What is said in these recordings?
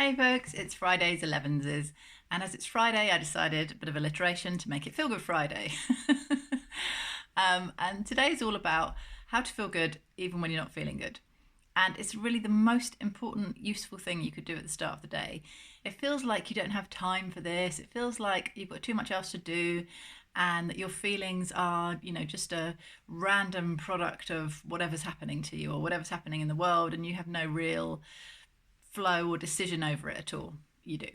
Hey folks, it's Friday's Elevenses, and as it's Friday, I decided, a bit of alliteration, to make it Feel Good Friday. And today's all about how to feel good even when you're not feeling good. And it's really the most important, useful thing you could do at the start of the day. It feels like you don't have time for this. It feels like you've got too much else to do, and that your feelings are, just a random product of whatever's happening to you or whatever's happening in the world, and you have no real flow or decision over it at all. You do.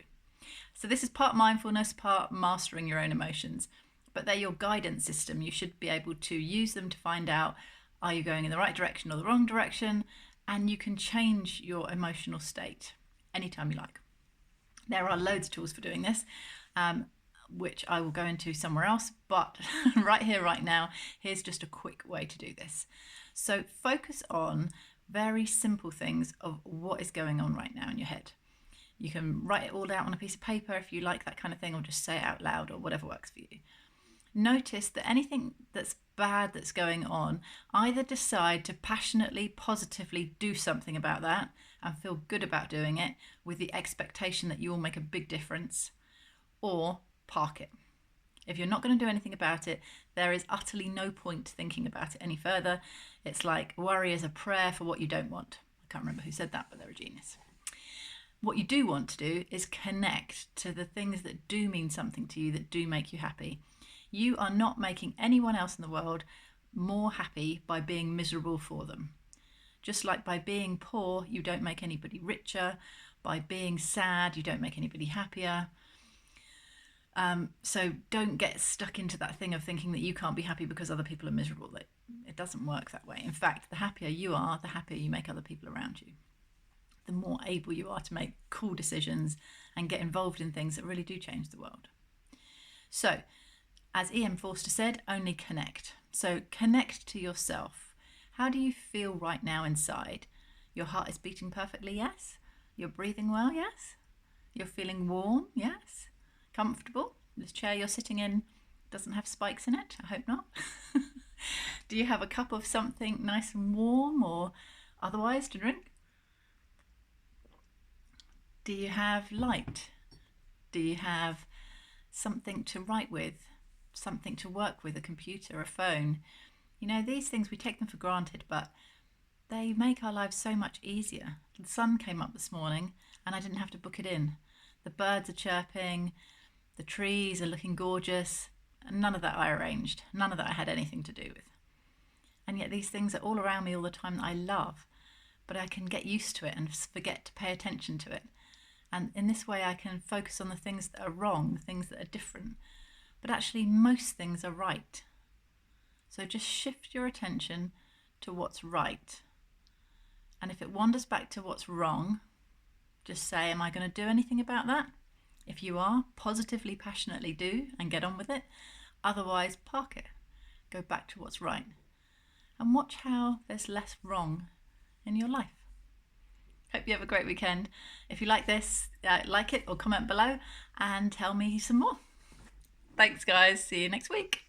So this is part mindfulness, part mastering your own emotions, but they're your guidance system. You should be able to use them to find out, are you going in the right direction or the wrong direction, and you can change your emotional state anytime you like. There are loads of tools for doing this, which I will go into somewhere else, but right here, right now, here's just a quick way to do this. So focus on very simple things of what is going on right now in your head. You can write it all out on a piece of paper if you like that kind of thing, or just say it out loud, or whatever works for you. Notice that anything that's bad that's going on, either decide to passionately, positively do something about that and feel good about doing it with the expectation that you will make a big difference, or park it. If you're not going to do anything about it, there is utterly no point thinking about it any further. It's like worry is a prayer for what you don't want. I can't remember who said that, but they're a genius. What you do want to do is connect to the things that do mean something to you, that do make you happy. You are not making anyone else in the world more happy by being miserable for them. Just like by being poor, you don't make anybody richer. By being sad, you don't make anybody happier. So don't get stuck into that thing of thinking that you can't be happy because other people are miserable. It doesn't work that way. In fact, the happier you are, the happier you make other people around you. The more able you are to make cool decisions and get involved in things that really do change the world. So, as E.M. Forster said, only connect. So connect to yourself. How do you feel right now inside? Your heart is beating perfectly, yes? You're breathing well, yes? You're feeling warm, yes? Comfortable? This chair you're sitting in doesn't have spikes in it? I hope not. Do you have a cup of something nice and warm or otherwise to drink? Do you have light? Do you have something to write with? Something to work with, a computer, a phone? These things, we take them for granted, but they make our lives so much easier. The sun came up this morning and I didn't have to book it in. The birds are chirping, the trees are looking gorgeous, and none of that I arranged. None of that I had anything to do with. And yet these things are all around me all the time that I love, but I can get used to it and forget to pay attention to it. And in this way I can focus on the things that are wrong, the things that are different. But actually most things are right. So just shift your attention to what's right. And if it wanders back to what's wrong, just say, am I going to do anything about that? If you are, positively, passionately do and get on with it. Otherwise, park it. Go back to what's right. And watch how there's less wrong in your life. Hope you have a great weekend. If you like this, like it or comment below and tell me some more. Thanks guys, see you next week.